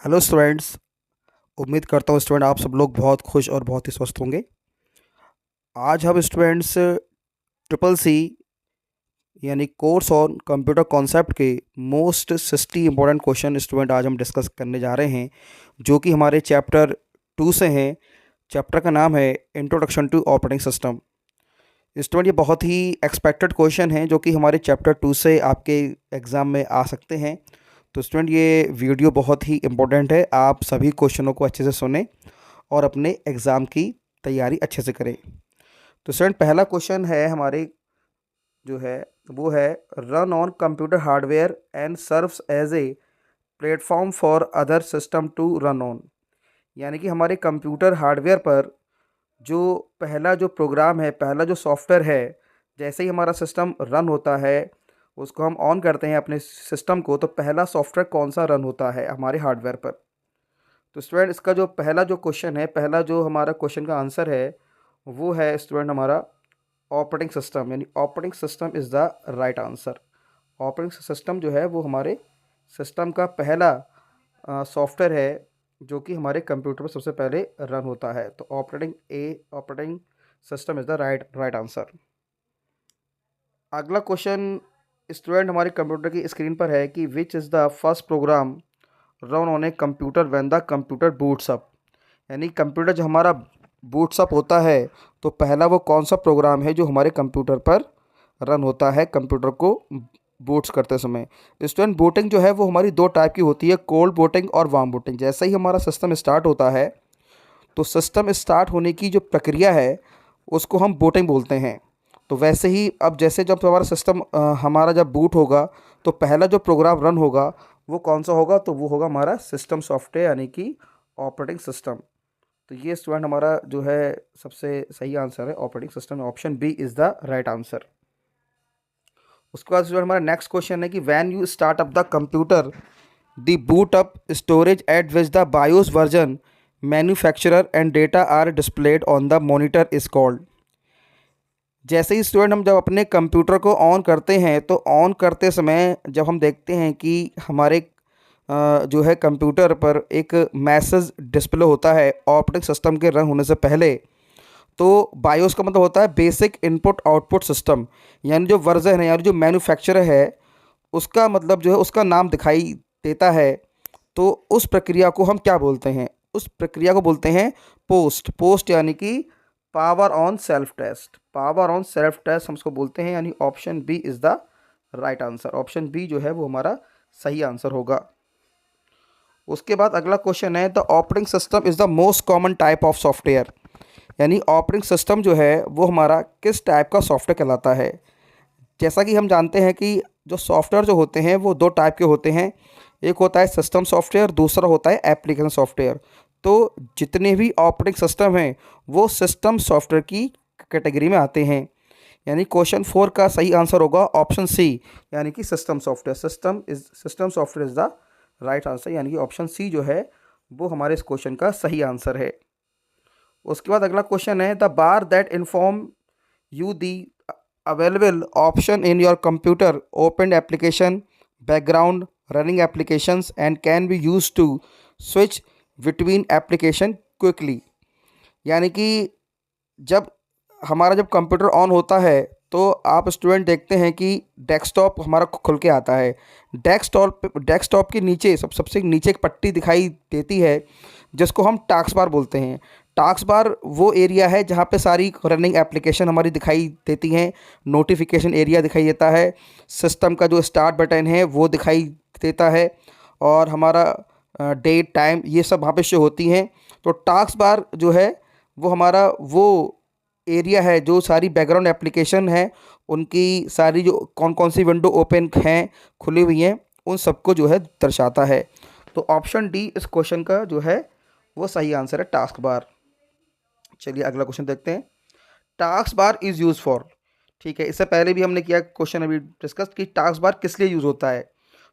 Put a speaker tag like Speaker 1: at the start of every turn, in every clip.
Speaker 1: Hello students. उम्मीद करता हूँ स्टूडेंट आप सब लोग बहुत खुश और बहुत ही स्वस्थ होंगे। आज हम स्टूडेंट्स ट्रिपल सी यानी कोर्स ऑन कंप्यूटर कॉन्सेप्ट के मोस्ट 60 इंपॉर्टेंट क्वेश्चन स्टूडेंट आज हम डिस्कस करने जा रहे हैं, जो कि हमारे चैप्टर 2 से हैं। चैप्टर का नाम है introduction to operating system. Student ये बहुत ही एक्सपेक्टेड क्वेश्चन हैं जो कि हमारे चैप्टर 2 से आपके एग्ज़ाम में आ सकते हैं। तो स्टूडेंट ये वीडियो बहुत ही इम्पोर्टेंट है, आप सभी क्वेश्चनों को अच्छे से सुने और अपने एग्ज़ाम की तैयारी अच्छे से करें। तो स्टूडेंट पहला क्वेश्चन है हमारे जो है वो है, run on computer hardware and serves as a platform for other system to run on. यानी कि हमारे कंप्यूटर हार्डवेयर पर जो पहला जो प्रोग्राम है, पहला जो सॉफ्टवेयर है, जैसे ही हमारा सिस्टम रन होता है, उसको हम ऑन करते हैं अपने सिस्टम को, तो पहला सॉफ्टवेयर कौन सा रन होता है हमारे हार्डवेयर पर। तो स्टूडेंट इसका जो पहला जो क्वेश्चन है, पहला जो हमारा क्वेश्चन का आंसर है वो है स्टूडेंट हमारा ऑपरेटिंग सिस्टम, यानी operating system is the right answer. Operating system जो है वो हमारे सिस्टम का पहला सॉफ्टवेयर है जो कि हमारे कंप्यूटर पर सबसे पहले रन होता है। तो operating system is the right answer. अगला क्वेश्चन स्टूडेंट हमारे कंप्यूटर की स्क्रीन पर है कि which is the first program run on a computer when the computer boots up. यानी कंप्यूटर जो हमारा बूट्स अप होता है, तो पहला वो कौन सा प्रोग्राम है जो हमारे कंप्यूटर पर रन होता है कंप्यूटर को बूट्स करते समय। स्टूडेंट बूटिंग जो है वो हमारी दो टाइप की होती है, कोल्ड बूटिंग और वार्म बूटिंग। जैसे ही हमारा सिस्टम स्टार्ट होता है, तो सिस्टम स्टार्ट होने की जो प्रक्रिया है उसको हम बूटिंग बोलते हैं। तो वैसे ही अब जैसे जब हमारा सिस्टम हमारा जब बूट होगा, तो पहला जो प्रोग्राम रन होगा वो कौन सा होगा, तो वो होगा हमारा सिस्टम सॉफ्टवेयर यानी कि ऑपरेटिंग सिस्टम। तो ये स्टूडेंट हमारा जो है सबसे सही आंसर है, operating system. Option B is the right answer. उसके बाद स्टूडेंट हमारा नेक्स्ट क्वेश्चन है कि when you start up the computer the boot up storage at which the BIOS version manufacturer and data are displayed on the monitor is called. जैसे ही student हम जब अपने कंप्यूटर को ऑन करते हैं, तो ऑन करते समय जब हम देखते हैं कि हमारे जो है कंप्यूटर पर एक मैसेज डिस्प्ले होता है ऑपरेटिंग सिस्टम के रन होने से पहले। तो बायोस का मतलब होता है बेसिक इनपुट आउटपुट सिस्टम, यानी जो वर्जन है यानी जो मैन्युफैक्चरर है उसका मतलब जो है उसका नाम दिखाई देता है। तो उस प्रक्रिया को हम क्या बोलते हैं, उस प्रक्रिया को बोलते हैं पोस्ट यानी कि power on self test. Power on self test हम उसको बोलते हैं, यानी option B is the right answer. Option B जो है वो हमारा सही आंसर होगा। उसके बाद अगला क्वेश्चन है, the operating system is the most common type of software. यानी ऑपरेटिंग सिस्टम जो है वो हमारा किस टाइप का सॉफ्टवेयर कहलाता है। जैसा कि हम जानते हैं कि जो सॉफ्टवेयर जो होते हैं वो दो टाइप के होते हैं, एक होता है सिस्टम सॉफ्टवेयर, दूसरा होता है एप्लीकेशन सॉफ्टवेयर। तो जितने भी ऑपरेटिंग सिस्टम हैं वो सिस्टम सॉफ्टवेयर की कैटेगरी में आते हैं। यानी क्वेश्चन 4 का सही आंसर होगा ऑप्शन सी, यानी कि system software. System software is the right answer, यानी कि ऑप्शन सी जो है वो हमारे इस क्वेश्चन का सही आंसर है। उसके बाद अगला क्वेश्चन है, the bar that inform you the available option in your computer open application background running applications and can be use to switch between application quickly. यानी कि जब हमारा जब कंप्यूटर ऑन होता है, तो आप स्टूडेंट देखते हैं कि डेस्कटॉप हमारा खुल के आता है। डेस्कटॉप के नीचे सबसे नीचे एक पट्टी दिखाई देती है जिसको हम टास्क बार बोलते हैं। टास्क बार वो एरिया है जहाँ पे सारी रनिंग एप्लीकेशन हमारी दिखाई देती हैं। नोटिफिकेशन एरिया दिखाई देता है, सिस्टम का जो स्टार्ट बटन है वो दिखाई देता है, और हमारा डेट टाइम ये सब वहाँ पे शो होती हैं। तो टास्क बार जो है वो हमारा वो एरिया है जो सारी बैकग्राउंड एप्लीकेशन है उनकी सारी जो कौन कौन सी विंडो ओपन हैं, खुली हुई हैं, उन सबको जो है दर्शाता है। तो ऑप्शन डी इस क्वेश्चन का जो है वो सही आंसर है, टास्क बार। चलिए अगला क्वेश्चन देखते हैं। Task bar is use for, ठीक है, इससे पहले भी हमने किया क्वेश्चन अभी डिस्कस कि टास्क बार किस लिए यूज़ होता है।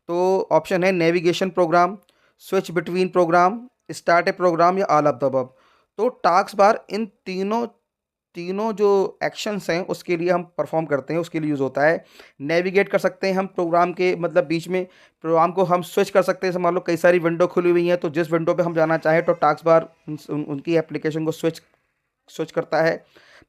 Speaker 1: तो ऑप्शन है navigation program, switch between program, start a program, या ऑल ऑफ द अबव। तो टास्क बार इन तीनों तीनों जो एक्शंस हैं उसके लिए हम परफॉर्म करते हैं, उसके लिए यूज़ होता है। नेविगेट कर सकते हैं हम प्रोग्राम के मतलब बीच में, प्रोग्राम को हम स्विच कर सकते हैं। जैसे मान लो कई सारी विंडो खुली हुई हैं, तो जिस विंडो पे हम जाना चाहें तो टास्क बार उनकी एप्लीकेशन को स्विच स्विच करता है,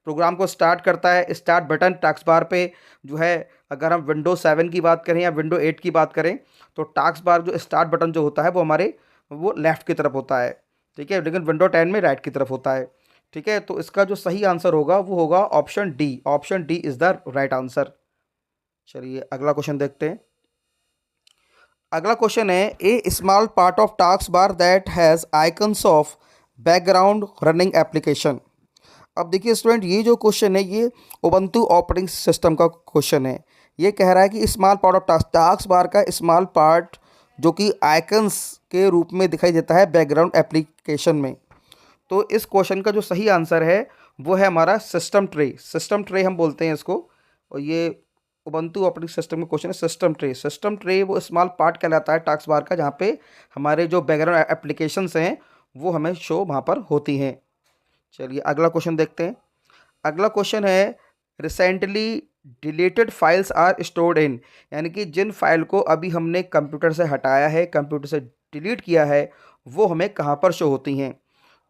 Speaker 1: प्रोग्राम को स्टार्ट करता है। स्टार्ट बटन टास्क बार पे जो है, अगर हम विंडो 7 की बात करें या विंडो 8 की बात करें, तो टास्क बार जो स्टार्ट बटन जो होता है वो हमारे वो लेफ़्ट की तरफ होता है, ठीक है, लेकिन विंडो 10 में राइट की तरफ होता है, ठीक है। तो इसका जो सही आंसर होगा वो होगा option D. Option D is the right answer. चलिए अगला क्वेश्चन देखते हैं। अगला क्वेश्चन है, a small part of task bar that has icons of background running application. अब देखिए स्टूडेंट, ये जो क्वेश्चन है ये उबंटू ऑपरेटिंग सिस्टम का क्वेश्चन है। ये कह रहा है कि small part of task bar का स्मॉल पार्ट जो कि आइकन्स के रूप में दिखाई देता है बैकग्राउंड एप्लीकेशन में। तो इस क्वेश्चन का जो सही आंसर है वो है हमारा सिस्टम ट्रे। सिस्टम ट्रे हम बोलते हैं इसको, और ये उबंटू ऑपरेटिंग सिस्टम का क्वेश्चन है सिस्टम ट्रे। सिस्टम ट्रे वो स्मॉल पार्ट कहलाता है टास्क बार का, जहाँ पे हमारे जो बैकग्राउंड एप्लीकेशंस हैं वो हमें शो वहाँ पर होती हैं। चलिए अगला क्वेश्चन देखते हैं। अगला क्वेश्चन है, recently deleted files are stored in, यानी कि जिन फाइल को अभी हमने कंप्यूटर से हटाया है, कंप्यूटर से डिलीट किया है, वो हमें कहाँ पर शो होती हैं।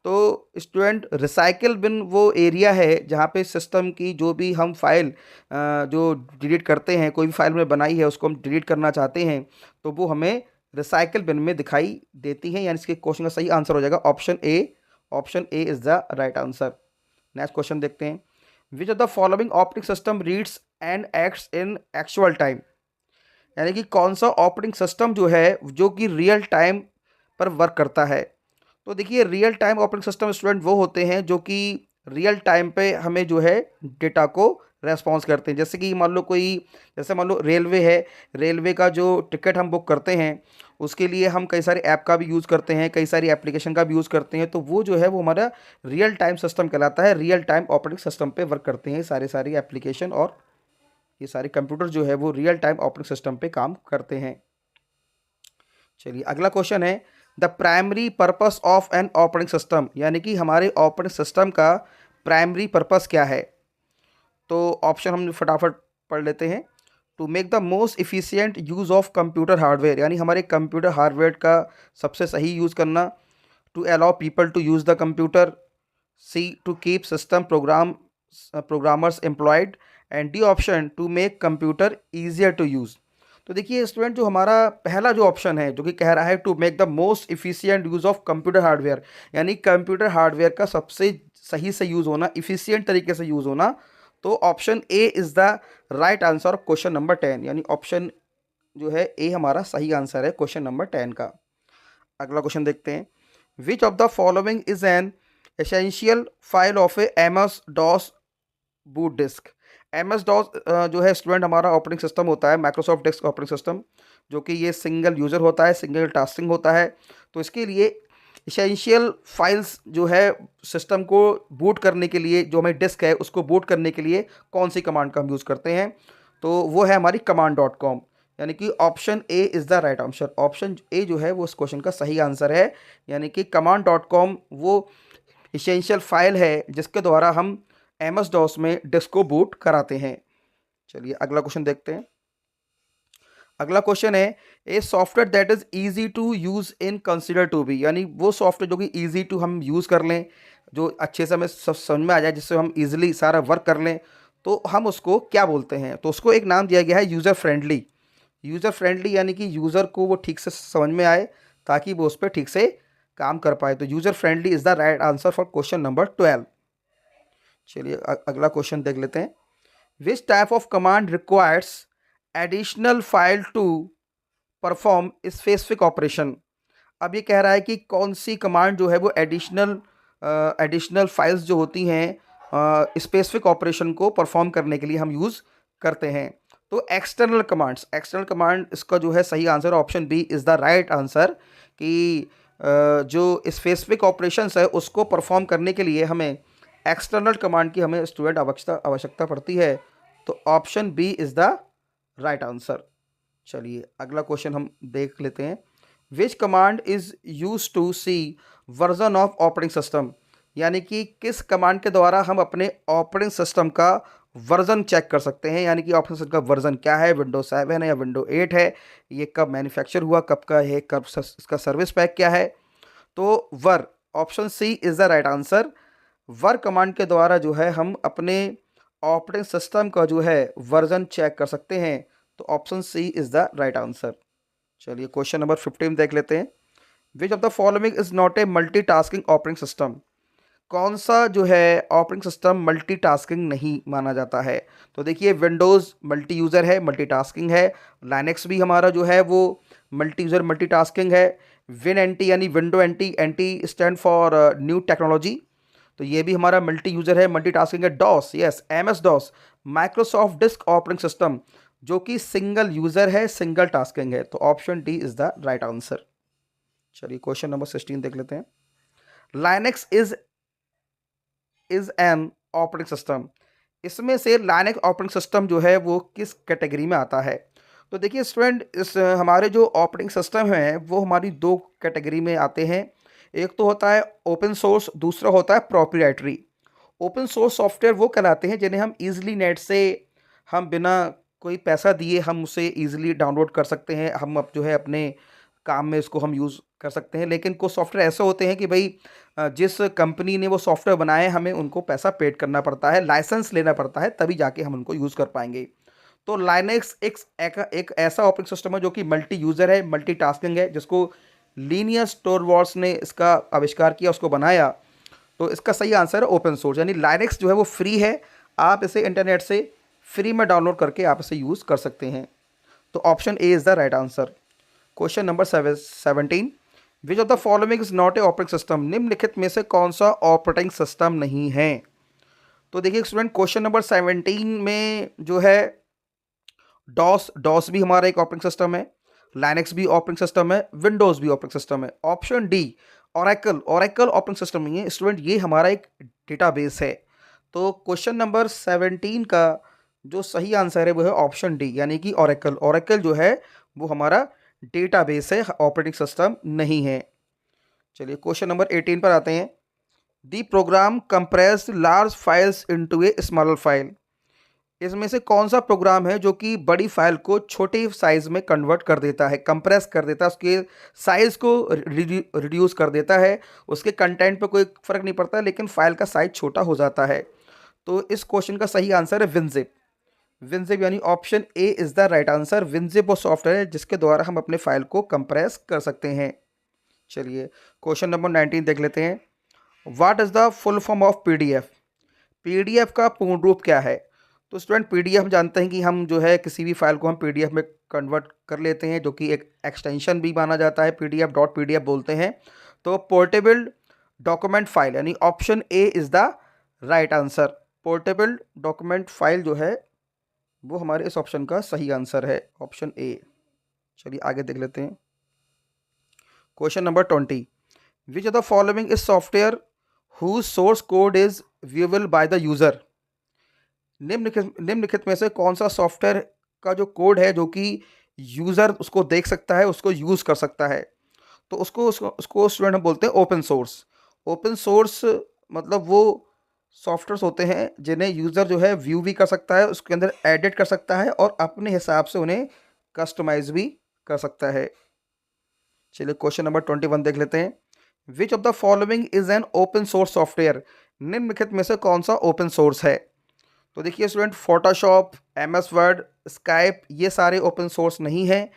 Speaker 1: तो स्टूडेंट, रिसाइकिल बिन वो एरिया है जहाँ पे सिस्टम की जो भी हम फाइल जो डिलीट करते हैं, कोई भी फाइल में बनाई है उसको हम डिलीट करना चाहते हैं, तो वो हमें रिसाइकिल बिन में दिखाई देती हैं। यानी इसके क्वेश्चन का सही आंसर हो जाएगा option A. Option A is the right answer. Next question देखते हैं। Which of the following operating system reads and acts in actual time, यानी कि कौन सा ऑपरेटिंग सिस्टम जो है जो कि रियल टाइम पर वर्क करता है। तो देखिए real time operating system student वो होते हैं जो कि रियल टाइम पे हमें जो है डेटा को रेस्पॉन्स करते हैं। जैसे कि मान लो कोई, जैसे मान लो रेलवे है, रेलवे का जो टिकट हम बुक करते हैं उसके लिए हम कई सारे ऐप का भी यूज़ करते हैं, कई सारी एप्लीकेशन का भी यूज़ करते हैं। तो वो जो है वो हमारा रियल टाइम सिस्टम कहलाता है। रियल टाइम ऑपरेटिंग सिस्टम पे वर्क करते हैं सारी एप्लीकेशन, और ये सारे कंप्यूटर जो है वो रियल टाइम ऑपरेटिंग सिस्टम पे काम करते हैं। चलिए अगला क्वेश्चन है, the primary purpose of an operating system, यानी कि हमारे ऑपरेटिंग सिस्टम का प्राइमरी पर्पस क्या है। तो ऑप्शन हम फटाफट पढ़ लेते हैं। To make the most efficient use of computer hardware, यानी हमारे कंप्यूटर हार्डवेयर का सबसे सही यूज़ करना। To allow people to use the computer. C, to keep system programmers employed. And D option, to make computer easier to use. तो देखिए student, जो हमारा पहला जो ऑप्शन है जो कि कह रहा है to make the most efficient use of computer hardware, यानी कंप्यूटर हार्डवेयर का सबसे सही से यूज़ होना, इफिशियंट तरीके से यूज़ होना, तो option A is the right answer of question number 10, यानी ऑप्शन जो है ए हमारा सही आंसर है क्वेश्चन नंबर 10 का। अगला क्वेश्चन देखते हैं। Which of the following is an essential file of a MS DOS boot disk. MS DOS जो है स्टूडेंट हमारा ऑपरेटिंग सिस्टम होता है, माइक्रोसॉफ्ट डिस्क ऑपरेटिंग सिस्टम, जो कि ये सिंगल यूज़र होता है, सिंगल टास्किंग होता है। तो इसके लिए इसेंशियल फाइल्स जो है सिस्टम को बूट करने के लिए, जो हमें डिस्क है उसको बूट करने के लिए कौन सी कमांड का हम यूज़ करते हैं, तो वो है हमारी command.com, यानी कि option A is the right answer. Option A जो है वो इस क्वेश्चन का सही आंसर है, यानी कि command.com वो इसेंशियल फाइल है जिसके द्वारा हम एमएस डॉस में डिस्क को बूट कराते हैं। चलिए अगला क्वेश्चन देखते हैं। अगला क्वेश्चन है, a software that is easy to use in consider to be, यानी वो सॉफ्टवेयर जो कि इजी टू हम यूज़ कर लें, जो अच्छे से हमें समझ में आ जाए, जिससे हम इजीली सारा वर्क कर लें, तो हम उसको क्या बोलते हैं। तो उसको एक नाम दिया गया है यूज़र फ्रेंडली। यूज़र फ्रेंडली यानी कि यूज़र को वो ठीक से समझ में आए ताकि वो उस पर ठीक से काम कर पाए। तो user friendly is the right answer for question number 12। चलिए अगला क्वेश्चन देख लेते हैं। Which type of command requires additional file to perform specific operation. अब ये कह रहा है कि कौन सी कमांड जो है वो एडिशनल फाइल्स जो होती हैं स्पेसिफिक ऑपरेशन को परफॉर्म करने के लिए हम यूज़ करते हैं। तो एक्सटर्नल कमांड इसका जो है सही answer option B is the right answer, कि जो स्पेसिफिक ऑपरेशंस है उसको परफॉर्म करने के लिए हमें एक्सटर्नल कमांड की हमें स्टूडेंट आवश्यकता पड़ती है। तो option B is the right answer. चलिए अगला क्वेश्चन हम देख लेते हैं। Which command is use to see version of operating system, यानी कि किस कमांड के द्वारा हम अपने ऑपरेटिंग सिस्टम का वर्जन चेक कर सकते हैं, यानी कि ऑपरेटिंग सिस्टम का वर्जन क्या है, विंडोज 7 है या विंडो 8 है, ये कब मैन्युफैक्चर हुआ, कब का है, कब इसका सर्विस पैक क्या है। तो वर, option C is the right answer. वर कमांड के द्वारा जो है हम अपने ऑपरेटिंग सिस्टम का जो है वर्जन चेक कर सकते हैं। तो option C is the right answer. चलिए क्वेश्चन नंबर 15 देख लेते हैं। Which of the following is not a multitasking operating system. कौन सा जो है ऑपरेटिंग सिस्टम मल्टीटास्किंग नहीं माना जाता है। तो देखिए विंडोज़ मल्टी यूज़र है, मल्टीटास्किंग है। लाइनेक्स भी हमारा जो है वो मल्टी यूज़र मल्टीटास्किंग है। विन एंटी यानी window NT, NT stand for new technology, तो ये भी हमारा मल्टी यूज़र है, मल्टीटास्किंग है। DOS, yes, MS DOS, Microsoft disk operating system, जो कि सिंगल यूज़र है, सिंगल टास्किंग है। तो option D is the right answer. चलिए क्वेश्चन नंबर 16 देख लेते हैं। Linux is an operating system. इसमें से लाइनेक्स ऑपरेटिंग सिस्टम जो है वो किस कैटेगरी में आता है। तो देखिए स्टूडेंट, इस हमारे जो ऑपरेटिंग सिस्टम है वो हमारी दो कैटेगरी में आते हैं। एक तो होता है ओपन सोर्स, दूसरा होता है प्रोप्राइटरी। ओपन सोर्स सॉफ्टवेयर वो कहलाते हैं जिन्हें हम इजीली नेट से, हम बिना कोई पैसा दिए हम उसे इजीली डाउनलोड कर सकते हैं, हम अब जो है अपने काम में इसको हम यूज़ कर सकते हैं। लेकिन कुछ सॉफ्टवेयर ऐसे होते हैं कि भाई जिस कंपनी ने वो सॉफ्टवेयर बनाए हमें उनको पैसा पेड करना पड़ता है, लाइसेंस लेना पड़ता है, तभी जाके हम उनको यूज़ कर पाएंगे। तो लाइनेक्स एक ऐसा ऑपरेटिंग सिस्टम है जो कि मल्टी यूज़र है, मल्टी टास्किंग है, जिसको लीनियस टोरवॉल्स ने इसका आविष्कार किया, उसको बनाया। तो इसका सही आंसर है ओपन सोर्स, यानी लाइनेक्स जो है वो फ्री है, आप इसे इंटरनेट से फ्री में डाउनलोड करके आप इसे यूज़ कर सकते हैं। तो option A is the right answer. Question number 17, which of the following is not A operating system. निम्नलिखित में से कौन सा ऑपरेटिंग सिस्टम नहीं है। तो देखिए स्टूडेंट, क्वेश्चन नंबर 17 में जो है डॉस, डॉस भी हमारा एक ऑपरेटिंग सिस्टम है, लाइनेक्स भी ऑपरेटिंग सिस्टम है, विंडोज़ भी ऑपरेटिंग सिस्टम है। Option D Oracle, Oracle operating system नहीं है स्टूडेंट, ये हमारा एक डेटाबेस है। तो क्वेश्चन नंबर 17 का जो सही आंसर है वो है ऑप्शन डी, यानी कि ओरेकल। ओरेकल जो है वो हमारा डेटाबेस है, ऑपरेटिंग सिस्टम नहीं है। चलिए क्वेश्चन नंबर 18 पर आते हैं। The program compress large files into a smaller file. इसमें से कौन सा प्रोग्राम है जो कि बड़ी फाइल को छोटे साइज में कन्वर्ट कर देता है, कंप्रेस कर देता है, उसके साइज को रिड्यूस कर देता है। उसके कंटेंट पे कोई फर्क नहीं पड़ता, लेकिन फाइल का साइज छोटा हो जाता है। तो इस क्वेश्चन का सही आंसर है विनजिप। विनजिप यानी option A is the right answer. WinZip वो सॉफ्टवेयर है जिसके द्वारा हम अपने फाइल को कंप्रेस कर सकते हैं। चलिए क्वेश्चन नंबर 19 देख लेते हैं। What is the full form of PDF. PDF का पूर्ण रूप क्या है। तो स्टूडेंट, पीडीएफ जानते हैं कि हम जो है किसी भी फाइल को हम पीडीएफ में कन्वर्ट कर लेते हैं, जो कि एक एक्सटेंशन भी माना जाता है, पीडीएफ डॉट पीडीएफ बोलते हैं। तो पोर्टेबल डॉक्यूमेंट फाइल यानी option A is the right answer. Portable document file जो है वो हमारे इस ऑप्शन का सही आंसर है, ऑप्शन ए। चलिए आगे देख लेते हैं। Question number 20, which of the following is software whose source code is viewable by the user. निम्नलिखित में से कौन सा सॉफ्टवेयर का जो कोड है जो कि यूजर उसको देख सकता है, उसको यूज कर सकता है। तो उसको स्टूडेंट हम बोलते हैं ओपन सोर्स। ओपन सोर्स मतलब वो सॉफ्टवेयर्स होते हैं जिन्हें यूज़र जो है व्यू भी कर सकता है, उसके अंदर एडिट कर सकता है और अपने हिसाब से उन्हें कस्टमाइज भी कर सकता है। चलिए क्वेश्चन नंबर 21 देख लेते हैं। Which of the following is an open source software. निम्नलिखित में से कौन सा ओपन सोर्स है। तो देखिए student, Photoshop, MS word, Skype, ये सारे ओपन सोर्स नहीं है।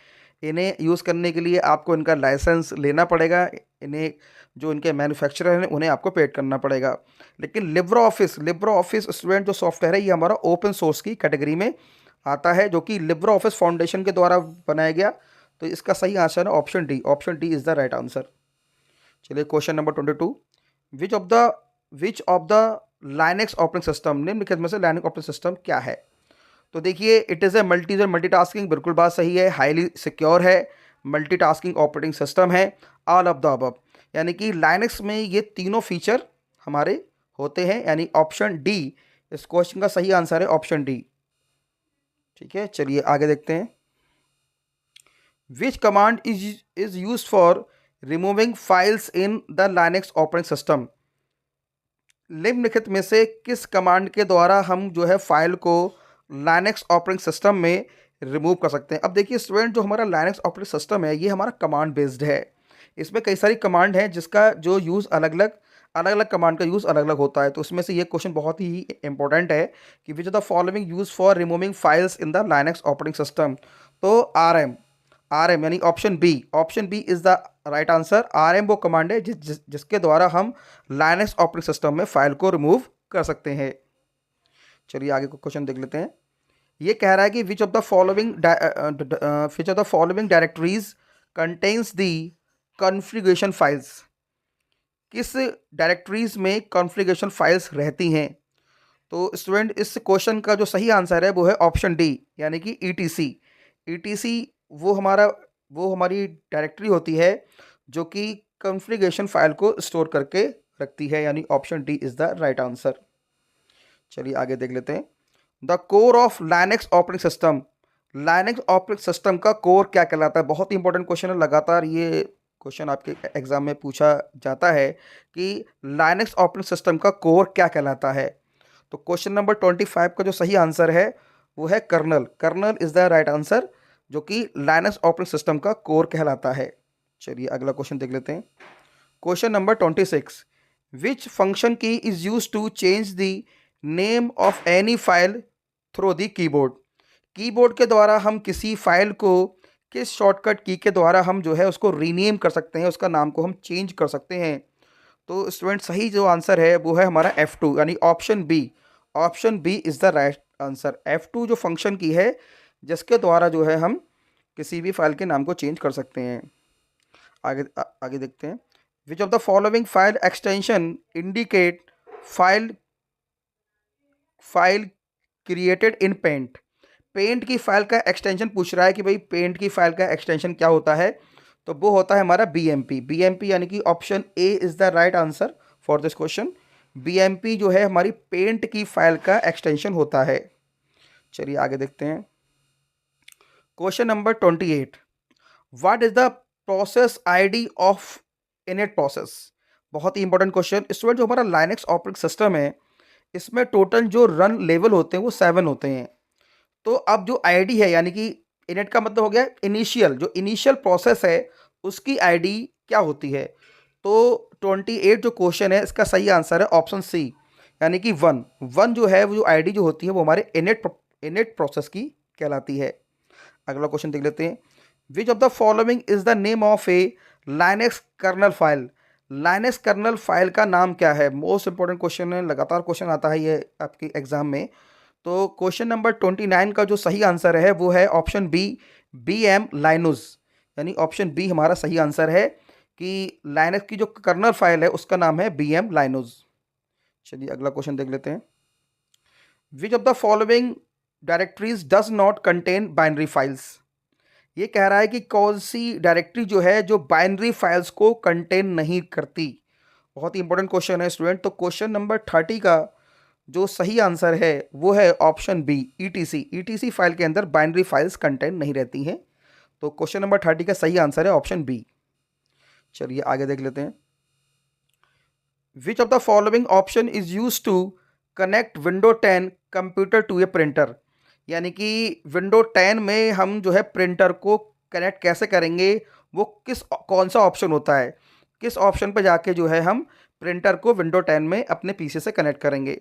Speaker 1: इन्हें यूज़ करने के लिए आपको इनका लाइसेंस लेना पड़ेगा, इन्हें जो इनके मैन्युफैक्चरर हैं उन्हें आपको पेड करना पड़ेगा। लेकिन लिब्रो ऑफिस स्टूडेंट जो सॉफ्टवेयर है ये हमारा ओपन सोर्स की कैटेगरी में आता है, जो कि लिब्रो ऑफिस फाउंडेशन के द्वारा बनाया गया। तो इसका सही आंसर है option D. Option D is the right answer. चलिए question number 22, which of the Linux operating system. निम्नलिखित में से लाइनेक्स ऑपरेटिंग सिस्टम क्या है। तो देखिए, इट इज़ ए मल्टीटास्किंग, बिल्कुल बात सही है। हाईली सिक्योर है, मल्टीटास्किंग ऑपरेटिंग सिस्टम है, ऑल ऑफ द अबव। यानी कि लाइनेक्स में ये तीनों फीचर हमारे होते हैं, यानी ऑप्शन डी इस क्वेश्चन का सही आंसर है, ऑप्शन डी। ठीक है, चलिए आगे देखते हैं। Which command is use for removing files in the Linux operating system. निम्नलिखित में से किस कमांड के द्वारा हम जो है फाइल को लाइनक्स ऑपरेटिंग सिस्टम में रिमूव कर सकते हैं। अब देखिए स्टूडेंट, जो हमारा लाइनक्स ऑपरेटिंग सिस्टम है ये हमारा कमांड बेस्ड है। इसमें कई सारी कमांड हैं जिसका जो यूज़ अलग अलग कमांड का यूज़ अलग अलग होता है। तो उसमें से ये क्वेश्चन बहुत ही इंपॉर्टेंट है कि which are the following use for removing files in the Linux operating system. तो आर एम यानी option B is the right answer. R M वो कमांड है जिसके द्वारा हम लाइनक्स ऑपरेटिंग सिस्टम में फाइल को रिमूव कर सकते हैं। चलिए आगे को क्वेश्चन देख लेते हैं। ये कह रहा है कि विच of the following directories contains the configuration files. किस डायरेक्टरीज में कॉन्फ़िगरेशन फाइल्स रहती हैं। तो स्टूडेंट, इस क्वेश्चन का जो सही आंसर है वो है ऑप्शन डी, यानी कि ईटीसी। ईटीसी वो हमारी डायरेक्टरी होती है जो कि कॉन्फ़िगरेशन फाइल को स्टोर करके रखती है, यानी option D is the right answer. चलिए आगे देख लेते हैं। The core of Linux operating system. Linux operating system का कोर क्या कहलाता है? बहुत ही इंपॉर्टेंट क्वेश्चन है, लगातार ये क्वेश्चन आपके एग्जाम में पूछा जाता है कि लाइनक्स ऑपरेटिंग सिस्टम का कोर क्या कहलाता है। तो क्वेश्चन नंबर 25 का जो सही आंसर है वो है kernel. Kernel is the right answer, जो कि लाइनक्स ऑपरेटिंग सिस्टम का कोर कहलाता है। चलिए अगला क्वेश्चन देख लेते हैं। Question number 26, which function key is use to change the name of any file through the keyboard. Keyboard के द्वारा हम किसी फाइल को किस शॉर्टकट की के द्वारा हम जो है उसको रीनेम कर सकते हैं, उसका नाम को हम चेंज कर सकते हैं। तो स्टूडेंट, सही जो आंसर है वो है हमारा F2, यानी option B. Option B is the right answer. F2 जो फंक्शन की है जिसके द्वारा जो है हम किसी भी फाइल के नाम को चेंज कर सकते हैं। आगे देखते हैं। Which of the following file extension indicate file file created in paint. Paint की फाइल का एक्सटेंशन पूछ रहा है कि भाई पेंट की फाइल का एक्सटेंशन क्या होता है। तो वो होता है हमारा BMP, यानी कि option A is the right answer for this question. BMP जो है हमारी पेंट की फाइल का एक्सटेंशन होता है। चलिए आगे देखते हैं। Question number 28, what is the process ID of init process. बहुत ही इंपॉर्टेंट क्वेश्चन। स्टूडेंट, जो हमारा लाइनक्स ऑपरेटिंग सिस्टम है इसमें टोटल जो रन लेवल होते हैं वो 7 होते हैं। तो अब जो आईडी है, यानी कि इनिट का मतलब हो गया इनिशियल, जो इनिशियल प्रोसेस है उसकी आईडी क्या होती है। तो 28 जो क्वेश्चन है इसका सही आंसर है ऑप्शन सी, यानी कि 1 जो है वो जो आईडी जो होती है वो हमारे इनिट प्रोसेस की कहलाती है। अगला क्वेश्चन देख लेते हैं। Which of the following is the name of a Linux kernel file. Linux kernel file का नाम क्या है? मोस्ट इंपॉर्टेंट क्वेश्चन है, लगातार क्वेश्चन आता है ये आपके एग्जाम में। तो क्वेश्चन नंबर 29 का जो सही आंसर है वो है ऑप्शन बी, BM लाइनुस, यानी ऑप्शन बी हमारा सही आंसर है कि लाइनक्स की जो कर्नल फाइल है उसका नाम है BM लाइनुस। चलिए अगला क्वेश्चन देख लेते हैं। Which of the following directories does not contain binary files. ये कह रहा है कि कौन सी डायरेक्टरी जो है जो बाइनरी फाइल्स को कंटेन नहीं करती। बहुत ही इंपॉर्टेंट क्वेश्चन है स्टूडेंट। तो क्वेश्चन नंबर 30 का जो सही आंसर है वो है ऑप्शन बी, ETC फाइल के अंदर बाइनरी फाइल्स कंटेन नहीं रहती हैं। तो क्वेश्चन नंबर 30 का सही आंसर है ऑप्शन बी। चलिए आगे देख लेते हैं। Which of the following option is use to connect window 10 computer to a printer. यानी कि विंडो 10 में हम जो है प्रिंटर को कनेक्ट कैसे करेंगे, वो कौन सा ऑप्शन होता है, किस ऑप्शन पर जाके जो है हम प्रिंटर को विंडो 10 में अपने PC से कनेक्ट करेंगे।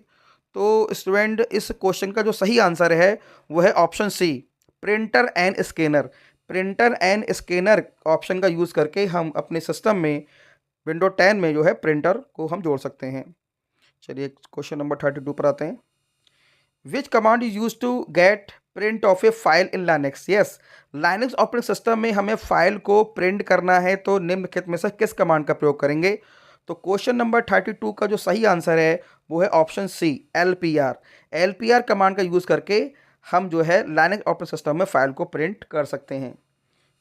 Speaker 1: तो स्टूडेंट, इस क्वेश्चन का जो सही आंसर है वो है option C, printer and scanner. Printer and scanner option का यूज़ करके हम अपने सिस्टम में विंडो 10 में जो है प्रिंटर को हम जोड़ सकते हैं। चलिए क्वेश्चन नंबर 32 पर आते हैं। Which command is use to get print of a file in Linux. Yes, Linux operating system में हमें फाइल को प्रिंट करना है तो निम्नलिखित में से किस कमांड का प्रयोग करेंगे। तो क्वेश्चन नंबर 32 का जो सही आंसर है वो है ऑप्शन सी, LPR कमांड का यूज़ करके हम जो है लाइनक्स ऑपरेटिंग सिस्टम में फाइल को प्रिंट कर सकते हैं।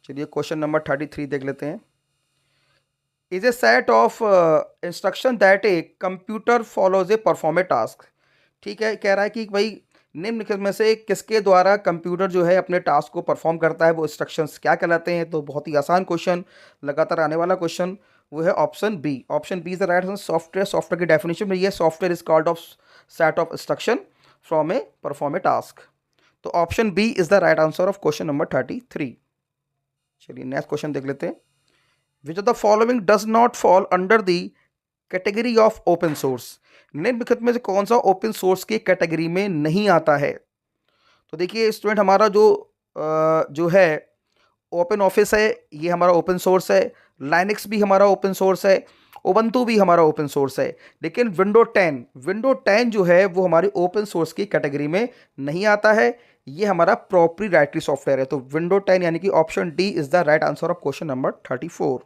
Speaker 1: चलिए क्वेश्चन नंबर 33 देख लेते हैं। Is a set of instruction that a computer follows A perform a task. ठीक है, कह रहा है कि भाई निम्नलिखित में से किसके द्वारा कंप्यूटर जो है अपने टास्क को परफॉर्म करता है, वो इंस्ट्रक्शंस क्या कहलाते हैं। तो बहुत ही आसान क्वेश्चन, लगातार आने वाला क्वेश्चन। वो है option B. Option B is the right answer. Software की डेफिनेशन में ये software is called of set of instruction from a perform a task. तो option B is the right answer of question number 33। चलिए next question देख लेते हैं। Which of the following does not fall under the category of open source. निम्नलिखित में से कौन सा ओपन सोर्स की कैटेगरी में नहीं आता है। तो देखिए स्टूडेंट, हमारा जो है ओपन ऑफिस है, ये हमारा ओपन सोर्स है। लाइनक्स भी हमारा ओपन सोर्स है। उबंटू भी हमारा ओपन सोर्स है। लेकिन विंडो 10 जो है वो हमारी ओपन सोर्स की कैटेगरी में नहीं आता है। ये हमारा प्रोप्राइटरी सॉफ्टवेयर है। तो विंडो 10 यानी कि option D is the right answer of question number 34।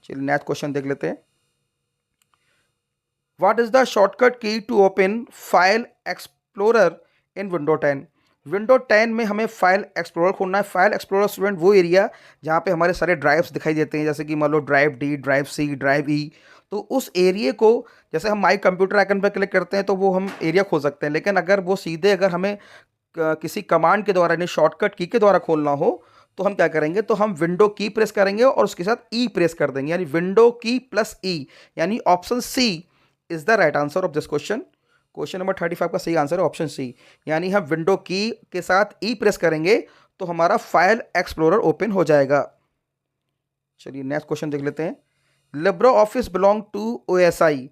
Speaker 1: चलिए नेक्स्ट क्वेश्चन देख लेते हैं। What is the shortcut key to open file explorer in window 10। Window 10 में हमें फाइल एक्सप्लोरर खोलना है। फाइल एक्सप्लोरर स्टूडेंट वो एरिया जहाँ पे हमारे सारे ड्राइव्स दिखाई देते हैं, जैसे कि मान लो drive D, drive C, drive E. तो उस एरिया को जैसे हम माई कंप्यूटर आइकन पर क्लिक करते हैं तो वो हम एरिया खोल सकते हैं। लेकिन अगर वो सीधे अगर हमें किसी कमांड के द्वारा यानी शॉर्टकट की के द्वारा खोलना हो तो हम क्या करेंगे, तो हम विंडो की प्रेस करेंगे और उसके साथ ई प्रेस कर देंगे, यानी विंडो की प्लस ई, यानी option C is the right answer of this question. Question number 35 का सही आंसर है ऑप्शन सी, यानी हम विंडो की के साथ ई प्रेस करेंगे तो हमारा फाइल एक्सप्लोरर ओपन हो जाएगा। चलिए नेक्स्ट क्वेश्चन देख लेते हैं। LibreOffice belong to OSI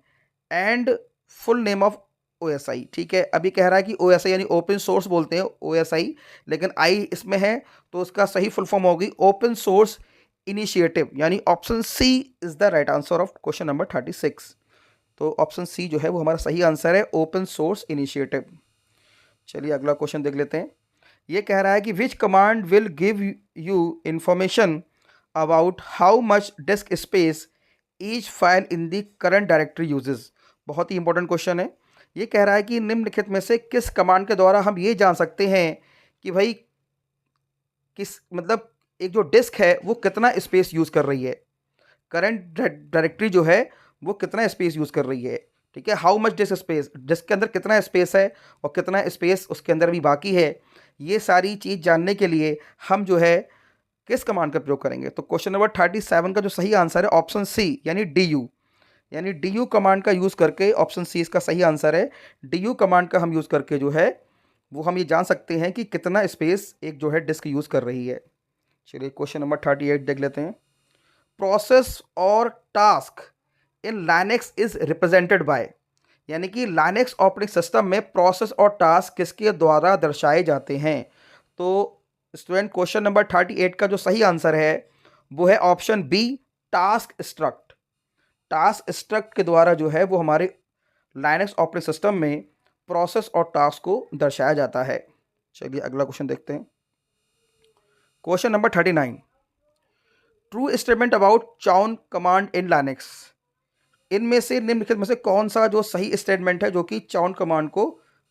Speaker 1: and full name of OSI. ठीक है, अभी कह रहा है कि ओएसआई यानी ओपन सोर्स बोलते हैं ओएसआई, लेकिन आई इसमें है तो उसका सही फुल फॉर्म होगी ओपन सोर्स इनिशिएटिव, यानी option C is the right answer of question number 36। तो ऑप्शन सी जो है वो हमारा सही आंसर है, ओपन सोर्स इनिशिएटिव। चलिए अगला क्वेश्चन देख लेते हैं। ये कह रहा है कि विच command will give you information about how much disk space each file in the current directory uses. बहुत ही इंपॉर्टेंट क्वेश्चन है। ये कह रहा है कि निम्नलिखित में से किस कमांड के द्वारा हम ये जान सकते हैं कि भाई किस मतलब एक जो डिस्क है वो कितना स्पेस यूज़ कर रही है, करंट डायरेक्टरी जो है वो कितना स्पेस यूज़ कर रही है। ठीक है, how much disk space, disk के अंदर कितना स्पेस है और कितना स्पेस उसके अंदर भी बाकी है, ये सारी चीज़ जानने के लिए हम जो है किस कमांड का प्रयोग करेंगे। तो क्वेश्चन नंबर 37 का जो सही आंसर है ऑप्शन सी, यानी डी यू, यानी डी यू कमांड का यूज़ करके, ऑप्शन सी इसका सही आंसर है। डी यू कमांड का हम यूज़ करके जो है वो हम ये जान सकते हैं कि कितना स्पेस एक जो है डिस्क यूज़ कर रही है। चलिए क्वेश्चन नंबर 38 देख लेते हैं। प्रोसेस और task in Linux is represented by, यानी कि लाइनक्स ऑपरेटिंग सिस्टम में प्रोसेस और टास्क किसके द्वारा दर्शाए जाते हैं। तो स्टूडेंट क्वेश्चन नंबर 38 का जो सही आंसर है वो है option B, task struct. Task struct के द्वारा जो है वो हमारे लाइनक्स ऑपरेटिंग सिस्टम में प्रोसेस और टास्क को दर्शाया जाता है। चलिए अगला क्वेश्चन देखते हैं। Question number 39, true statement about chown command in Linux. इनमें से निम्नलिखित में से कौन सा जो सही स्टेटमेंट है जो कि चाउन कमांड को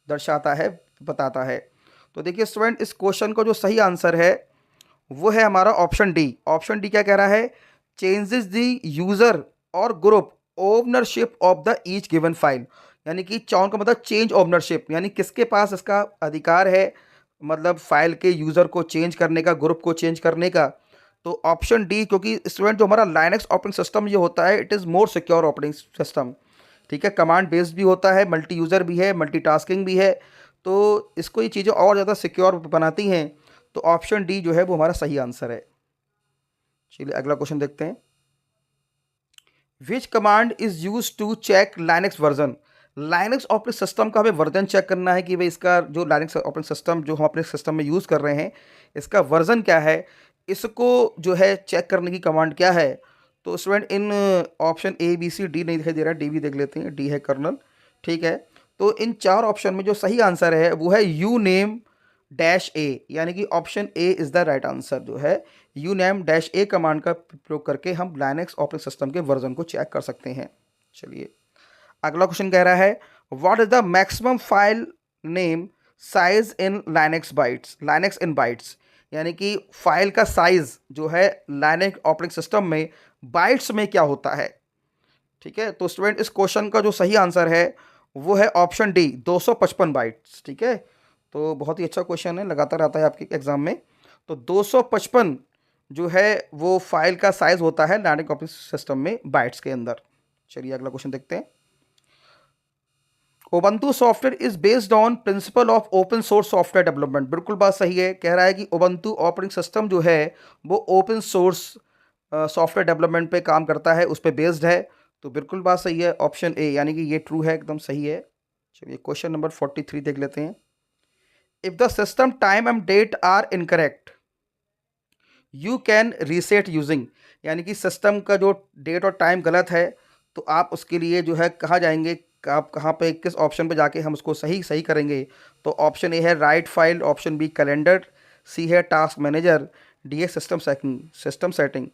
Speaker 1: दर्शाता है, बताता है। तो देखिए स्टूडेंट, इस क्वेश्चन का जो सही आंसर है वो है हमारा ऑप्शन डी। ऑप्शन डी क्या कह रहा है, चेंजेस द यूजर और group ownership of the each given file, यानी कि चाउन का मतलब चेंज ओनरशिप, यानी किसके पास इसका अधिकार है, मतलब फाइल के यूज़र को चेंज करने का, ग्रुप को चेंज करने का। तो ऑप्शन डी, क्योंकि स्टूडेंट जो हमारा लाइनक्स ऑपरेटिंग सिस्टम ये होता है it is more secure operating system. ठीक है, कमांड बेस्ड भी होता है, मल्टी यूज़र भी है, मल्टीटास्किंग भी है, तो इसको ये चीज़ें और ज़्यादा सिक्योर बनाती हैं। तो ऑप्शन डी जो है वो हमारा सही आंसर है। चलिए अगला क्वेश्चन देखते हैं। Which command is use to check Linux version. Linux operating system का हमें वर्जन चेक करना है कि भाई इसका जो लाइनक्स ऑपरेटिंग सिस्टम जो हम अपने सिस्टम में यूज़ कर रहे हैं इसका वर्जन क्या है, इसको जो है चेक करने की कमांड क्या है। तो स्टूडेंट इन option A B C D नहीं दिखाई दे रहा है, डी भी देख लेते हैं, डी है कर्नल। ठीक है, तो इन चार ऑप्शन में जो सही आंसर है वो है यू नेम डैश ए, यानी कि option A is the right answer जो है। You name dash A command का प्रयोग करके हम लाइनक्स ऑपरेटिंग सिस्टम के वर्जन को चेक कर सकते हैं। चलिए अगला क्वेश्चन कह रहा है, what is the maximum file name size in Linux bytes, Linux in bytes, यानी कि फाइल का साइज जो है लाइनक्स ऑपरेटिंग सिस्टम में बाइट्स में क्या होता है। ठीक है, तो स्टूडेंट इस क्वेश्चन का जो सही आंसर है वो है ऑप्शन डी, 255 बाइट्स। ठीक है, तो बहुत ही अच्छा क्वेश्चन है, लगातार आता है आपके एग्जाम में। तो 255 जो है वो फाइल का साइज होता है लैंडिंग ऑपरेटिंग सिस्टम में बाइट्स के अंदर। चलिए अगला क्वेश्चन देखते हैं। Ubuntu software is based on principle of open source software development. बिल्कुल बात सही है, कह रहा है कि उबंटू ऑपरेटिंग सिस्टम जो है वो ओपन सोर्स सॉफ्टवेयर डेवलपमेंट पे काम करता है, उस पर बेस्ड है। तो बिल्कुल बात सही है, ऑप्शन ए, यानी कि ये ट्रू है, एकदम सही है। चलिए क्वेश्चन नंबर 43 देख लेते हैं। If the system time and date are incorrect you can reset using, यानी कि सिस्टम का जो डेट और टाइम गलत है तो आप उसके लिए जो है कहाँ जाएंगे, आप कहाँ पे किस ऑप्शन पे जाके हम उसको सही सही करेंगे। तो ऑप्शन ए है write file, option B calendar, C है टास्क मैनेजर, डी है सिस्टम सेटिंग।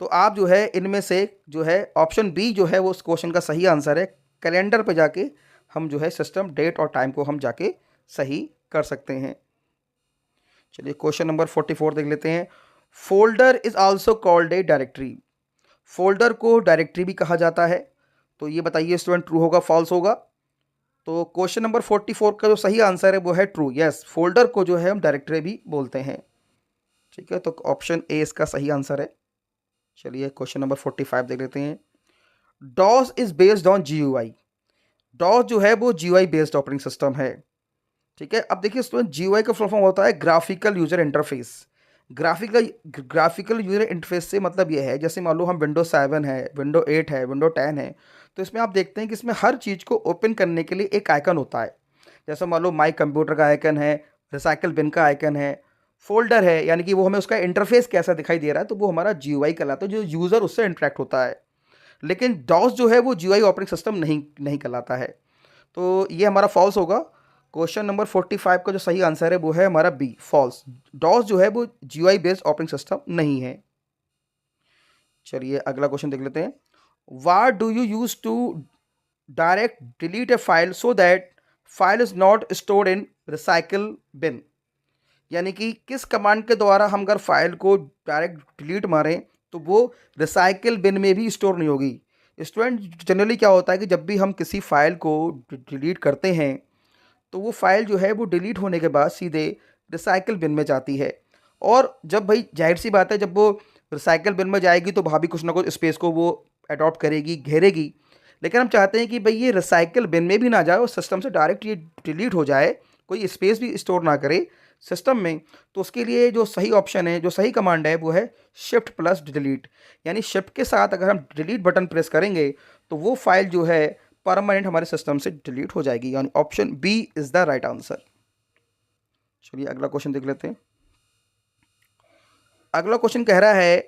Speaker 1: तो आप जो है इनमें से जो है ऑप्शन बी जो है वो उस क्वेश्चन का सही आंसर है। कैलेंडर पे जाके हम जो है सिस्टम डेट और टाइम को हम जाके सही कर सकते हैं। चलिए क्वेश्चन नंबर 44 देख लेते हैं। Folder is also called a directory. Folder को डायरेक्टरी भी कहा जाता है, तो ये बताइए स्टूडेंट ट्रू होगा फॉल्स होगा। तो क्वेश्चन नंबर 44 का जो सही आंसर है वो है ट्रू। यस, फोल्डर को जो है हम डायरेक्टरी भी बोलते हैं। ठीक है, तो ऑप्शन ए इसका सही आंसर है। चलिए क्वेश्चन नंबर 45 देख लेते हैं। DOS is based on GUI। DOS जो है वो GUI बेस्ड ऑपरेटिंग सिस्टम है। ठीक है, अब देखिए स्टूडेंट GUI का फुल फॉर्म होता है graphical user interface. Graphical user interface से मतलब ये है, जैसे मान लो हम विंडो 7 है, विंडो 8 है, विंडो 10 है, तो इसमें आप देखते हैं कि इसमें हर चीज़ को ओपन करने के लिए एक आइकन होता है। जैसे मान लो माई कंप्यूटर का आइकन है, रिसाइकल बिन का आइकन है, फोल्डर है, यानी कि वो हमें उसका इंटरफेस कैसा दिखाई दे रहा है, तो वो हमारा GUI कहलाता है, जो यूज़र उससे इंटरेक्ट होता है। लेकिन डॉस जो है वो GUI ऑपरेटिंग सिस्टम नहीं नहीं कहलाता है। तो ये हमारा फॉल्स होगा। क्वेश्चन नंबर 45 का जो सही आंसर है वो है हमारा बी, फॉल्स। डॉस जो है वो GUI बेस्ड ऑपरेटिंग सिस्टम नहीं है। चलिए अगला क्वेश्चन देख लेते हैं। What do you use to direct delete a file so that file is not stored in recycle bin, यानी कि किस कमांड के द्वारा हम अगर फाइल को डायरेक्ट डिलीट मारें तो वो रिसाइकल बिन में भी स्टोर नहीं होगी। स्टूडेंट जनरली क्या होता है कि जब भी हम किसी फाइल को डिलीट करते हैं तो वो फाइल जो है वो डिलीट होने के बाद सीधे रिसाइकल बिन में जाती है। और जब भाई जाहिर सी बात है, जब वो रिसाइकल बिन में जाएगी तो भाभी कुछ ना कुछ स्पेस को वो अडॉप्ट करेगी, घेरेगी। लेकिन हम चाहते हैं कि भाई ये रिसाइकल बिन में भी ना जाए और सिस्टम से डायरेक्ट ये डिलीट हो जाए, कोई स्पेस भी स्टोर ना करे सिस्टम में। तो उसके लिए जो सही ऑप्शन है, जो सही कमांड है वो है शिफ्ट प्लस डिलीट। यानी शिफ्ट के साथ अगर हम डिलीट बटन प्रेस करेंगे तो वो फाइल जो है परमानेंट हमारे सिस्टम से डिलीट हो जाएगी, यानी option B is the right answer. चलिए अगला क्वेश्चन देख लेते हैं। अगला क्वेश्चन कह रहा है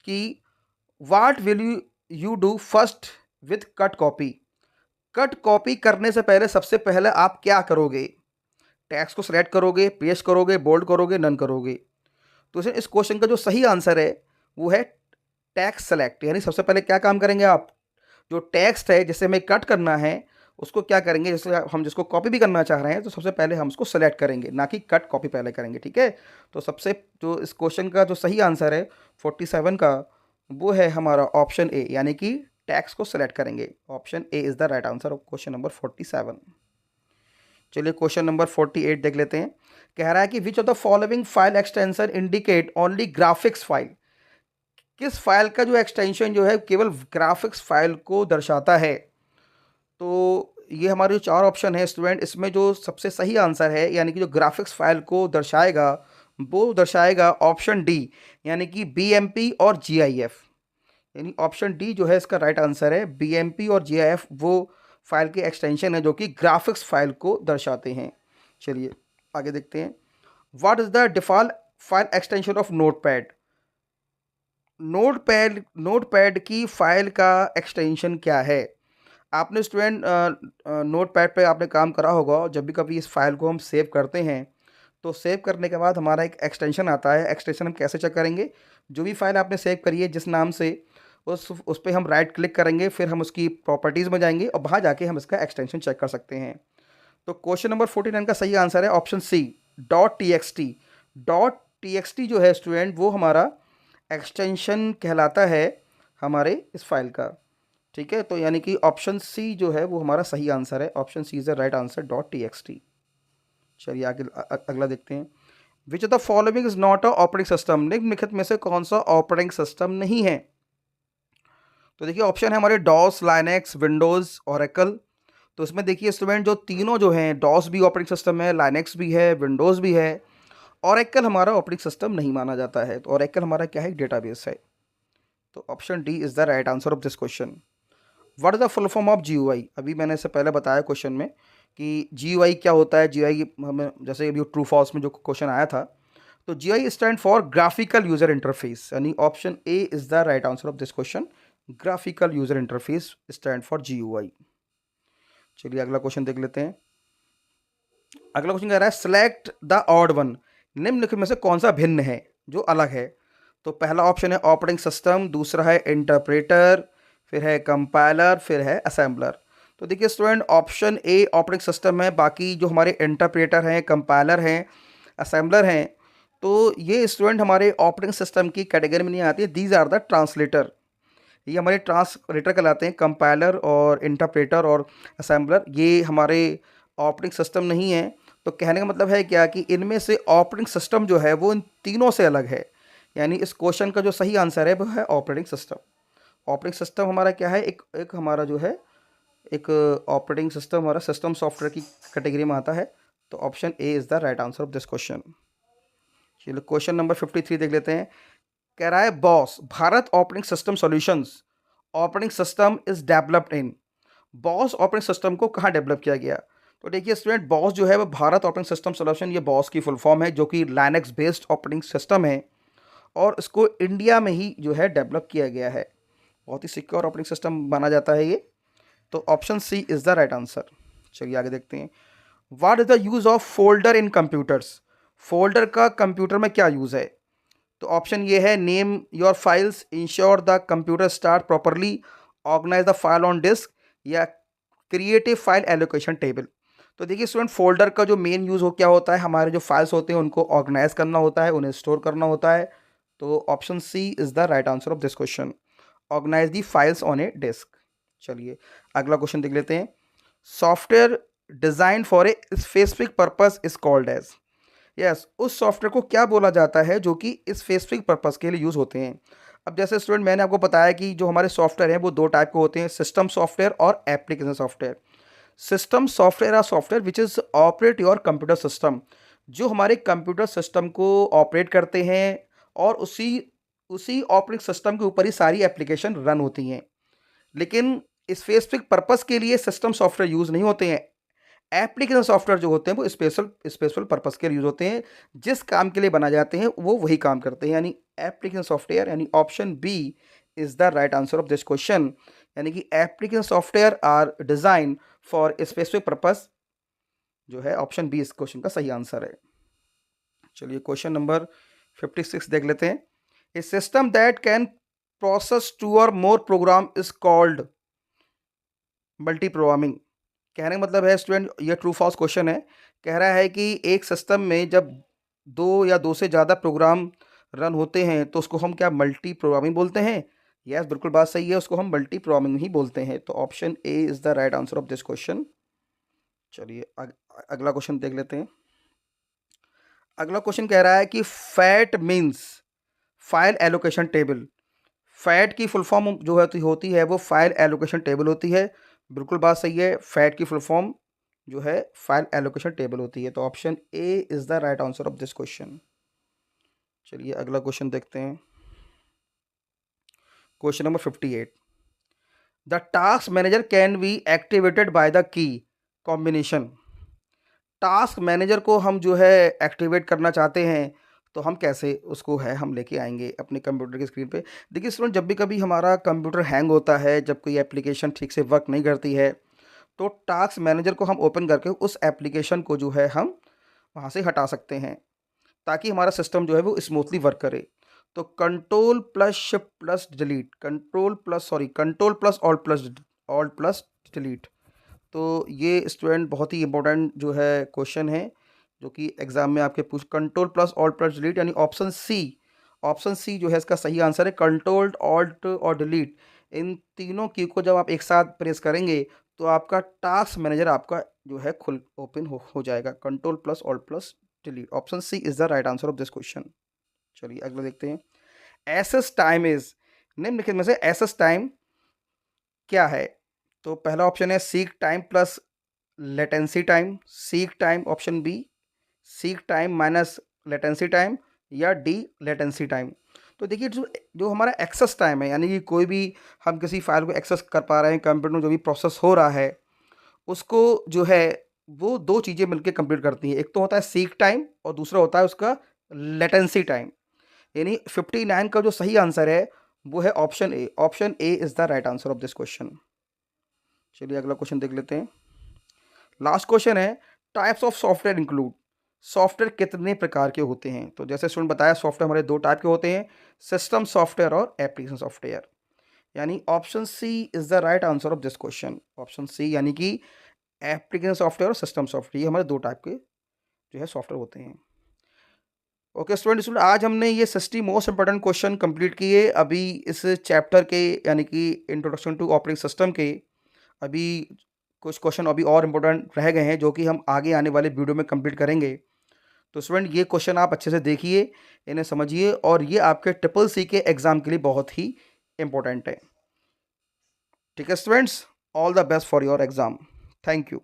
Speaker 1: कि what will you do first with cut copy. Cut copy करने से पहले सबसे पहले आप क्या करोगे? टेक्स्ट को सिलेक्ट करोगे, पेस्ट करोगे, बोल्ड करोगे, नन करोगे? तो इस क्वेश्चन का जो सही आंसर है वो है टेक्स्ट सेलेक्ट। यानी सबसे पहले क्या काम करेंगे आप, जो टेक्स्ट है जिसे हमें कट करना है उसको क्या करेंगे, जैसे हम जिसको कॉपी भी करना चाह रहे हैं तो सबसे पहले हम उसको सेलेक्ट करेंगे, ना कि कट कॉपी पहले करेंगे। ठीक है, तो सबसे जो इस क्वेश्चन का जो सही आंसर है 47 का वो है हमारा ऑप्शन ए, यानी कि टेक्स्ट को सेलेक्ट करेंगे। Option A is the right answer of question number 47। चलिए क्वेश्चन नंबर 48 देख लेते हैं। कह रहा है कि विच of the following file extension indicate only graphics file. किस फाइल का जो एक्सटेंशन जो है केवल ग्राफिक्स फाइल को दर्शाता है? तो ये हमारे जो चार ऑप्शन है स्टूडेंट, इसमें जो सबसे सही आंसर है यानी कि जो ग्राफिक्स फाइल को दर्शाएगा वो दर्शाएगा ऑप्शन डी, यानी कि BMP और GIF। यानी ऑप्शन डी जो है इसका राइट आंसर है। BMP और GIF वो फाइल के एक्सटेंशन है जो कि ग्राफिक्स फाइल को दर्शाते हैं। चलिए आगे देखते हैं। What is the default file extension of notepad. Notepad की फाइल का एक्सटेंशन क्या है? आपने स्टूडेंट नोटपैड पे आपने काम करा होगा, जब भी कभी इस फाइल को हम सेव करते हैं तो सेव करने के बाद हमारा एक एक्सटेंशन आता है। एक्सटेंशन हम कैसे चेक करेंगे? जो भी फाइल आपने सेव करी है जिस नाम से, उस पर हम राइट क्लिक करेंगे, फिर हम उसकी प्रॉपर्टीज़ में जाएंगे और वहाँ जाके हम इसका एक्सटेंशन चेक कर सकते हैं। तो क्वेश्चन नंबर 49 का सही आंसर है ऑप्शन सी, .txt। .txt जो है स्टूडेंट वो हमारा एक्सटेंशन कहलाता है हमारे इस फाइल का। ठीक है, तो यानी कि ऑप्शन सी जो है वो हमारा सही आंसर है। Option C is the right answer, .txt। चलिए आगे अगला देखते हैं। Which of the following is not a operating system, निम्नलिखित में से कौन सा ऑपरेटिंग सिस्टम नहीं है? तो देखिए ऑप्शन है हमारे डॉस, लाइनेक्स, विंडोज, ओरेकल। तो इसमें देखिए स्टूडेंट जो तीनों जो हैं, डॉस भी ऑपरेटिंग सिस्टम है, लाइनेक्स भी है, विंडोज भी है, ओरेकल हमारा ऑपरेटिंग सिस्टम नहीं माना जाता है। तो ओरेकल हमारा क्या है? डेटाबेस है। तो option D is the right answer of this question. What is the full form of GUI? अभी मैंने इससे पहले बताया क्वेश्चन में कि जीयूआई क्या होता है। जीयूआई हमें जैसे अभी ट्रू फॉल्स में जो क्वेश्चन आया था, तो GUI stand for graphical user interface, यानी option A is the right answer of this question. Graphical user interface stand for GUI. चलिए अगला क्वेश्चन देख लेते हैं। अगला क्वेश्चन कह रहा है सिलेक्ट द ऑड वन, निम्नलिखित में से कौन सा भिन्न है, जो अलग है? तो पहला ऑप्शन है ऑपरेटिंग सिस्टम, दूसरा है इंटरप्रेटर, फिर है कंपाइलर, फिर है असेंबलर। तो देखिए student option A operating system है, बाकी जो हमारे इंटरप्रेटर हैं, कंपाइलर हैं, असेंबलर हैं, तो ये स्टूडेंट हमारे ऑपरेटिंग सिस्टम की कैटेगरी में नहीं आती है। दीज आर द ट्रांसलेटर, ये हमारे ट्रांसलेटर कहलाते हैं। कंपाइलर और इंटरप्रेटर और असेंबलर ये हमारे ऑपरेटिंग सिस्टम नहीं है। तो कहने का मतलब है क्या कि इनमें से ऑपरेटिंग सिस्टम जो है वो इन तीनों से अलग है। यानी इस क्वेश्चन का जो सही आंसर है वो है ऑपरेटिंग सिस्टम। ऑपरेटिंग सिस्टम हमारा क्या है? एक हमारा जो है एक ऑपरेटिंग सिस्टम हमारा सिस्टम सॉफ्टवेयर की कैटेगरी में आता है। तो option A is the right answer of this question. चलिए क्वेश्चन नंबर 53 देख लेते हैं। कह रहा है boss Bharat operating system solutions operating system is developed in. Boss operating system को कहाँ डेवलप किया गया? तो देखिए स्टूडेंट बॉस जो है वो भारत ऑपरेटिंग सिस्टम सॉल्यूशन, ये बॉस की फुल फॉर्म है, जो कि लाइनेक्स बेस्ड ऑपरेटिंग सिस्टम है और इसको इंडिया में ही जो है डेवलप किया गया है। बहुत ही सिक्योर ऑपरेटिंग सिस्टम माना जाता है ये। तो option C is the right answer. चलिए आगे देखते हैं। What is the use of folder in computers? Folder का कंप्यूटर में क्या यूज है? तो ऑप्शन ये है name your files, ensure the computer start properly, organise the file on disk, या क्रिएटिव फाइल एलोकेशन टेबल। तो देखिए स्टूडेंट फोल्डर का जो मेन यूज़ हो क्या होता है, हमारे जो फाइल्स होते हैं उनको ऑर्गेनाइज करना होता है, उन्हें स्टोर करना होता है। तो option C is the right answer of this question. Organise the files on a disk. चलिए अगला क्वेश्चन देख लेते हैं। Software design for a specific purpose is called as. Yes, उस सॉफ्टवेयर को क्या बोला जाता है जो कि इस स्पेसिफिक पर्पस के लिए यूज़ होते हैं? अब जैसे स्टूडेंट मैंने आपको बताया कि जो हमारे सॉफ्टवेयर हैं वो दो टाइप के होते हैं, सिस्टम सॉफ्टवेयर और application software. System software are software which is operate your computer system, जो हमारे कंप्यूटर सिस्टम को ऑपरेट करते हैं और उसी उसी ऑपरेटिंग सिस्टम के ऊपर ही सारी एप्लीकेशन रन होती हैं। लेकिन स्पेसिफिक पर्पस के लिए सिस्टम सॉफ्टवेयर यूज़ नहीं होते हैं। एप्लीकेशन सॉफ्टवेयर जो होते हैं वो स्पेशल पर्पस के लिए यूज़ होते हैं। जिस काम के लिए बनाए जाते हैं वो वही काम करते हैं, यानी एप्लीकेशन सॉफ्टवेयर। यानी option B is the right answer of this question. यानी कि application software are design for specific purpose, जो है ऑप्शन बी इस क्वेश्चन का सही आंसर है। चलिए क्वेश्चन नंबर 56 देख लेते हैं। A system that can process two or more program is called multi programming. कहने का मतलब है स्टूडेंट, ये ट्रू फॉल्स क्वेश्चन है। कह रहा है कि एक सिस्टम में जब दो या दो से ज़्यादा प्रोग्राम रन होते हैं तो उसको हम क्या मल्टी प्रोग्रामिंग बोलते हैं? यस, बिल्कुल बात सही है, उसको हम मल्टी प्रोग्रामिंग ही बोलते हैं। तो option A is the right answer of this question. चलिए अगला क्वेश्चन देख लेते हैं। अगला क्वेश्चन कह रहा है कि fat means file allocation table. Fat की फुल फॉर्म जो होती है वो फाइल एलोकेशन टेबल होती है। बिल्कुल बात सही है, फैट की फुल फॉर्म जो है फाइल एलोकेशन टेबल होती है। तो option A is the right answer of this question. चलिए अगला क्वेश्चन देखते हैं। Question number 58। The task manager can be activated by the key combination. Task manager को हम जो है एक्टिवेट करना चाहते हैं तो हम कैसे उसको है हम लेके आएंगे अपने कंप्यूटर की स्क्रीन पे? देखिए स्टूडेंट, जब भी कभी हमारा कंप्यूटर हैंग होता है, जब कोई एप्लीकेशन ठीक से वर्क नहीं करती है, तो टास्क मैनेजर को हम ओपन करके उस एप्लीकेशन को जो है हम वहाँ से हटा सकते हैं, ताकि हमारा सिस्टम जो है वो स्मूथली वर्क करे। तो control plus shift plus delete, control plus alt plus delete. तो ये स्टूडेंट बहुत ही इंपॉर्टेंट जो है क्वेश्चन है, जो कि एग्जाम में आपके पूछ। Control plus alt plus delete यानी ऑप्शन सी जो है इसका सही आंसर है। कंट्रोल ऑल्ट और डिलीट, इन तीनों की को जब आप एक साथ प्रेस करेंगे तो आपका टास्क मैनेजर आपका जो है खुल ओपन हो जाएगा। कंट्रोल प्लस ऑल्ट प्लस चलिए option C is the right answer of this question. चलिए अगला देखते हैं। एसएस टाइम इज, निम्नलिखित में से एसएस टाइम क्या है? तो पहला ऑप्शन है seek time plus latency time, seek time option B, seek time minus latency time, या डी लेटेंसी टाइम। तो देखिए जो जो हमारा एक्सेस टाइम है, यानी कि कोई भी हम किसी फाइल को एक्सेस कर पा रहे हैं, कंप्यूटर में जो भी प्रोसेस हो रहा है उसको जो है वो दो चीज़ें मिलकर कंप्लीट करती हैं। एक तो होता है सीक टाइम और दूसरा होता है उसका लेटेंसी टाइम। यानी 59 का जो सही आंसर है वो है option A. Option A is the right answer of this question. चलिए अगला क्वेश्चन देख लेते हैं। लास्ट क्वेश्चन है types of software include, software कितने प्रकार के होते हैं? तो जैसे स्टूडेंट बताया सॉफ्टवेयर हमारे दो टाइप के होते हैं, सिस्टम सॉफ्टवेयर और एप्लीकेशन सॉफ्टवेयर। यानी option C is the right answer of this question. Option C यानी कि एप्लीकेशन सॉफ्टवेयर और सिस्टम सॉफ्टवेयर, ये हमारे दो टाइप के जो है सॉफ्टवेयर होते हैं। ओके स्टूडेंट आज हमने ये 60 मोस्ट इंपॉर्टेंट क्वेश्चन कंप्लीट किए। अभी इस चैप्टर के यानी कि इंट्रोडक्शन टू ऑपरेटिंग सिस्टम के अभी कुछ क्वेश्चन अभी और इम्पोर्टेंट रह गए हैं जो कि हम आगे आने वाले वीडियो में कंप्लीट करेंगे। तो स्टूडेंट ये क्वेश्चन आप अच्छे से देखिए, इन्हें समझिए, और ये आपके ट्रिपल सी के एग्ज़ाम के लिए बहुत ही इम्पोर्टेंट है। ठीक है students, all the best for your exam. Thank you.